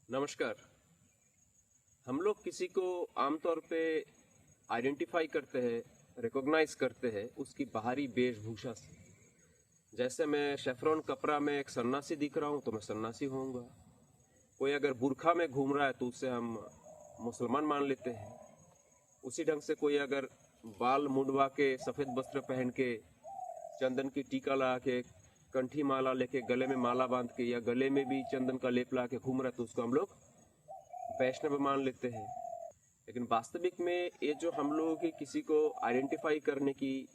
नमस्कार। हम लोग किसी को आमतौर पे आइडेंटिफाई करते हैं, रिकॉग्नाइज करते हैं उसकी बाहरी वेशभूषा से। जैसे मैं शेफरॉन कपड़ा में एक सन्यासी दिख रहा हूँ तो मैं सन्यासी होऊंगा। कोई अगर बुर्खा में घूम रहा है तो उसे हम मुसलमान मान लेते हैं। उसी ढंग से कोई अगर बाल मुंडवा के सफ़ेद वस्त्र पहन के चंदन की टीका लगा के कंठी माला लेके गले में माला बांध के या गले में भी चंदन का लेप ला के घूम रहा है तो उसको हम लोग वैष्णव मान लेते हैं। लेकिन वास्तविक में ये जो हम लोगों की किसी को आइडेंटिफाई करने की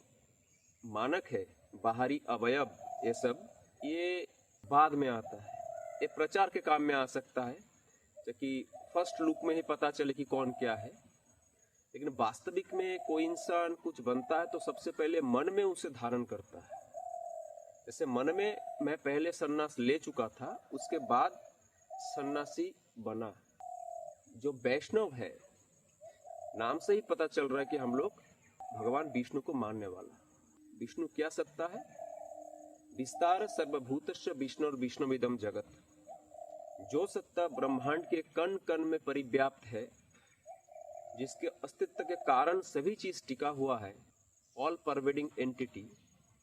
मानक है, बाहरी अवयव, ये सब ये बाद में आता है। ये प्रचार के काम में आ सकता है ताकि फर्स्ट लुक में ही पता चले कि कौन क्या है। लेकिन वास्तविक में कोई इंसान कुछ बनता है तो सबसे पहले मन में उसे धारण करता है। जैसे मन में मैं पहले सन्यास ले चुका था, उसके बाद सन्यासी बना। जो वैष्णव है, नाम से ही पता चल रहा है कि हम लोग भगवान विष्णु को मानने वाला। विष्णु क्या सत्ता है? विस्तार सर्वभूतस्य विष्णु विष्णुविदम जगत। जो सत्ता ब्रह्मांड के कण कण में परिव्याप्त है, जिसके अस्तित्व के कारण सभी चीज टिका हुआ है, all pervading entity,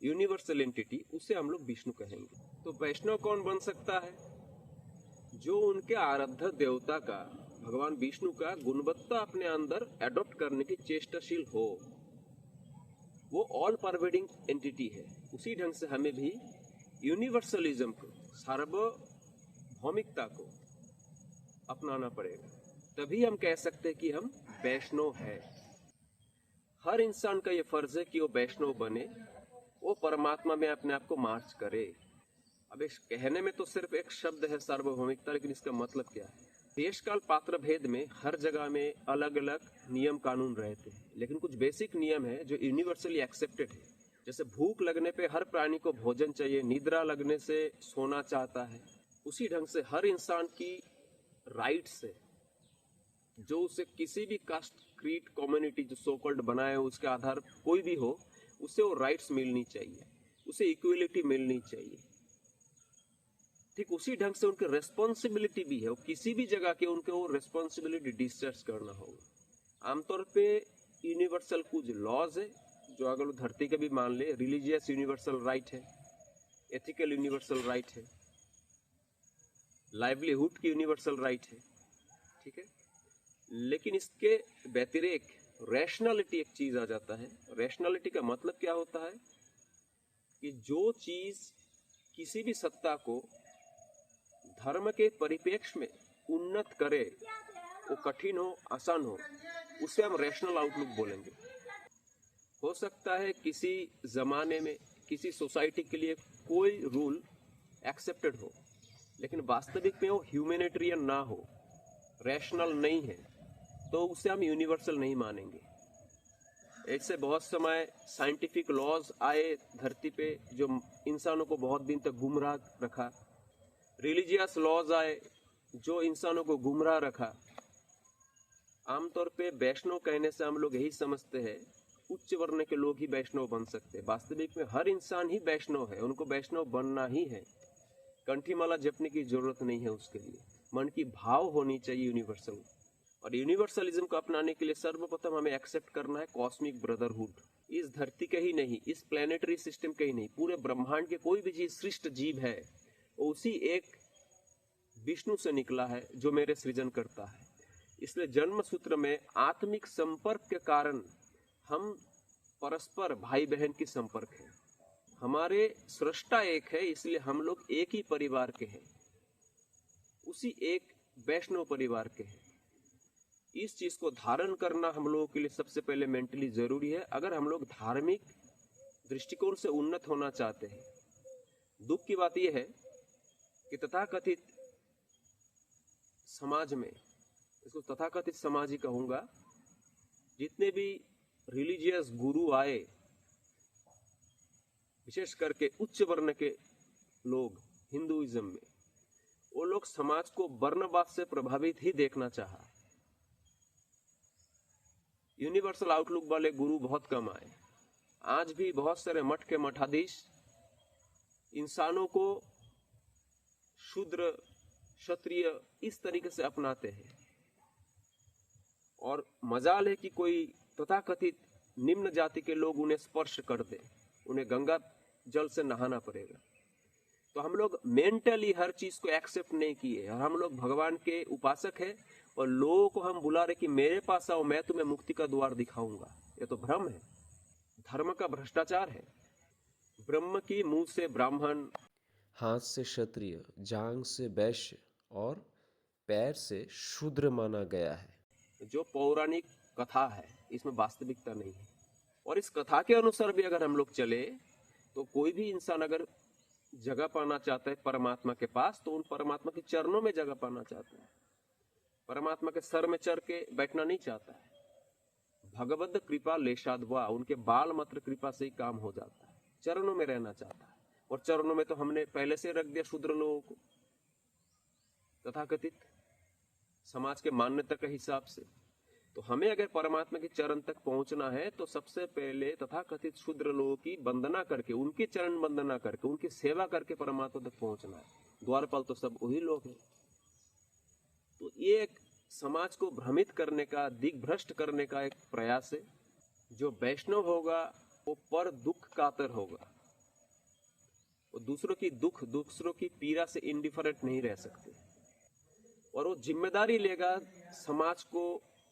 universal entity, उसे हम लोग विष्णु कहेंगे। तो वैष्णव कौन बन सकता है? जो उनके आराध्य देवता का, भगवान विष्णु का गुणवत्ता अपने अंदर एडॉप्ट करने की चेष्टाशील हो, वो ऑल परवेडिंग एंटिटी है। उसी ढंग से हमें भी यूनिवर्सलिज्म को, सार्वभौमिकता को अपनाना पड़ेगा। तभी हम कह सकते हैं कि हम वैष्णव है। हर इंसान का ये फर्ज है कि वो वैष्णव बने, वो परमात्मा में अपने आप को मार्च करे। अब इस कहने में तो सिर्फ एक शब्द है सार्वभौमिकता, लेकिन इसका मतलब क्या है? देश काल पात्र भेद में हर जगह में अलग अलग नियम कानून रहते हैं, लेकिन कुछ बेसिक नियम है जो यूनिवर्सली एक्सेप्टेड है। जैसे भूख लगने पे हर प्राणी को भोजन चाहिए, निद्रा लगने से सोना चाहता है। उसी ढंग से हर इंसान की राइट्स है, जो उसे किसी भी कास्ट, क्रीड, कम्युनिटी जो सो कॉल्ड बनाए हो, उसके आधार कोई भी हो, उसे वो राइट्स मिलनी चाहिए, उसे इक्वलिटी मिलनी चाहिए। ठीक उसी ढंग से उनकी रेस्पॉन्सिबिलिटी भी है, वो किसी भी जगह के उनके वो रेस्पॉन्सिबिलिटी डिस्चार्ज करना होगा। आमतौर पे यूनिवर्सल कुछ लॉज है, जो अगर धरती के भी मान ले, रिलीजियस यूनिवर्सल राइट है, एथिकल यूनिवर्सल राइट है, लाइवलीहुड की यूनिवर्सल राइट है, ठीक है। लेकिन इसके व्यतिरेक रैशनैलिटी एक चीज आ जाता है। रैशनैलिटी का मतलब क्या होता है? कि जो चीज किसी भी सत्ता को धर्म के परिप्रेक्ष्य में उन्नत करे, वो कठिन हो, आसान हो, उसे हम रैशनल आउटलुक बोलेंगे। हो सकता है किसी जमाने में किसी सोसाइटी के लिए कोई रूल एक्सेप्टेड हो, लेकिन वास्तविक में वो ह्यूमैनिटेरियन ना हो, रैशनल नहीं है, तो उसे हम यूनिवर्सल नहीं मानेंगे। ऐसे बहुत समय साइंटिफिक लॉज आए धरती पे जो इंसानों को बहुत दिन तक गुमराह रखा। रिलीजियस लॉज आए जो इंसानों को गुमराह रखा। आमतौर पे वैष्णव कहने से हम लोग यही समझते हैं उच्च वर्ण के लोग ही वैष्णव बन सकते हैं। वास्तविक में हर इंसान ही वैष्णव है, उनको वैष्णव बनना ही है। कंठी माला जपने की जरूरत नहीं है उसके लिए, मन की भाव होनी चाहिए यूनिवर्सल। और यूनिवर्सलिज्म को अपनाने के लिए सर्वप्रथम हमें एक्सेप्ट करना है कॉस्मिक ब्रदरहुड। इस धरती के ही नहीं, इस प्लेनेटरी सिस्टम के ही नहीं, पूरे ब्रह्मांड के कोई भी जीव, सृष्ट जीव है, वो उसी एक विष्णु से निकला है जो मेरे सृजन करता है। इसलिए जन्म सूत्र में आत्मिक संपर्क के कारण हम परस्पर भाई बहन की संपर्क है। हमारे सृष्टा एक है, इसलिए हम लोग एक ही परिवार के हैं, उसी एक वैष्णव परिवार के हैं। इस चीज को धारण करना हम लोगों के लिए सबसे पहले मेंटली जरूरी है, अगर हम लोग धार्मिक दृष्टिकोण से उन्नत होना चाहते हैं। दुख की बात यह है कि तथाकथित समाज में, इसको तथाकथित समाज ही कहूंगा, जितने भी रिलीजियस गुरु आए, विशेष करके उच्च वर्ण के लोग हिंदुइज्म में, वो लोग समाज को वर्णवाद से प्रभावित ही देखना चाहा। यूनिवर्सल आउटलुक वाले गुरु बहुत कम आए। आज भी बहुत सारे मठ के मठाधीश इंसानों को शूद्र क्षत्रिय इस तरीके से अपनाते हैं। और मजाल है कि कोई तथाकथित निम्न जाति के लोग उन्हें स्पर्श कर दे, उन्हें गंगा जल से नहाना पड़ेगा। तो हम लोग मेंटली हर चीज को एक्सेप्ट नहीं किए, और हम लोग भगवान के उपासक हैं और लोगों को हम बुला रहे कि मेरे पास आओ, मैं तुम्हें मुक्ति का द्वार दिखाऊंगा। ये तो भ्रम है, धर्म का भ्रष्टाचार है। ब्रह्म की मुंह से ब्राह्मण, हाथ से क्षत्रिय, जांग से वैश्य और पैर से शूद्र माना गया है। जो पौराणिक कथा है, इसमें वास्तविकता नहीं है। और इस कथा के अनुसार भी अगर हम लोग चले तो कोई भी इंसान अगर जगह पाना चाहता है परमात्मा के पास, तो उन परमात्मा के चरणों में जगह पाना चाहता है, परमात्मा के सर में चढ़ के बैठना नहीं चाहता है। भगवद कृपा लेशादवा, उनके बाल मात्र कृपा से ही काम हो जाता है, चरणों में रहना चाहता है। और चरणों में तो हमने पहले से रख दिया शूद्र लोगों को, तथाकथित समाज के मान्यता के हिसाब से। तो हमें अगर परमात्मा के चरण तक पहुंचना है तो सबसे पहले तथाकथित शूद्र लोगों की वंदना करके, उनके चरण वंदना करके, उनकी सेवा करके परमात्मा तक पहुंचना है। द्वारपाल तो सब वही लोग हैं। तो ये एक समाज को भ्रमित करने का, दिग्भ्रष्ट करने का एक प्रयास है। जो वैष्णव होगा वो पर दुख कातर होगा, वो दूसरों की दुख, दूसरों की पीड़ा से इंडिफरेंट नहीं रह सकते, और वो जिम्मेदारी लेगा समाज को,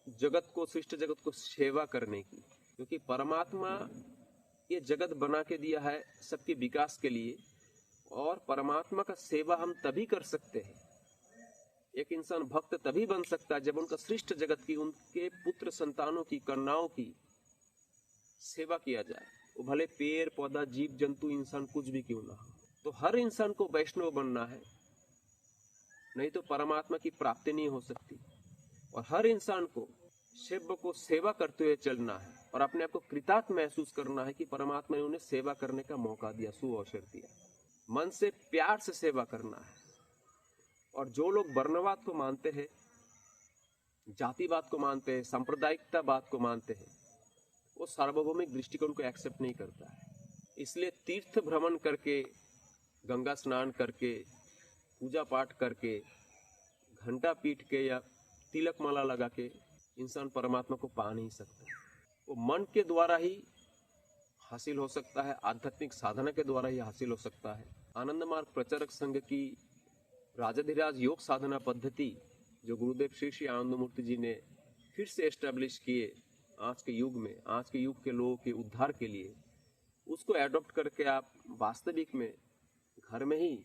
जगत को, सृष्टि जगत को सेवा करने की। क्योंकि परमात्मा ये जगत बना के दिया है सबके विकास के लिए, और परमात्मा का सेवा हम तभी कर सकते हैं, एक इंसान भक्त तभी बन सकता है जब उनका सृष्ट जगत की, उनके पुत्र संतानों की, कन्याओं की सेवा किया जाए। वो भले पेड़ पौधा, जीव जंतु, इंसान कुछ भी क्यों ना हो। तो हर इंसान को वैष्णव बनना है, नहीं तो परमात्मा की प्राप्ति नहीं हो सकती। और हर इंसान को शिव को सेवा करते हुए चलना है, और अपने आप को कृतार्थ महसूस करना है कि परमात्मा ने उन्हें सेवा करने का मौका दिया, सुअवसर दिया। मन से प्यार से सेवा करना है। और जो लोग वर्णवाद को मानते हैं, जातिवाद को मानते हैं, सांप्रदायिकतावाद को मानते हैं, वो सार्वभौमिक दृष्टिकोण को एक्सेप्ट नहीं करता है। इसलिए तीर्थ भ्रमण करके, गंगा स्नान करके, पूजा पाठ करके, घंटा पीट के या तिलक माला लगा के इंसान परमात्मा को पा नहीं सकता। वो मन के द्वारा ही हासिल हो सकता है, आध्यात्मिक साधना के द्वारा ही हासिल हो सकता है। आनंद मार्ग प्रचारक संघ की राजाधिराज योग साधना पद्धति जो गुरुदेव श्री श्री आनंदमूर्ति जी ने फिर से एस्टेब्लिश किए आज के युग में, आज के युग के लोगों के उद्धार के लिए, उसको एडॉप्ट करके आप वास्तविक में घर में ही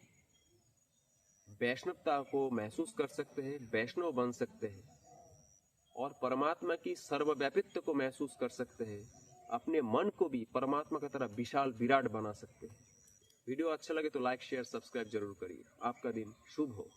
वैष्णवता को महसूस कर सकते हैं, वैष्णव बन सकते हैं, और परमात्मा की सर्वव्यापित्व को महसूस कर सकते हैं। अपने मन को भी परमात्मा की तरह विशाल विराट बना सकते हैं। वीडियो अच्छा लगे तो लाइक शेयर सब्सक्राइब जरूर करिए। आपका दिन शुभ हो।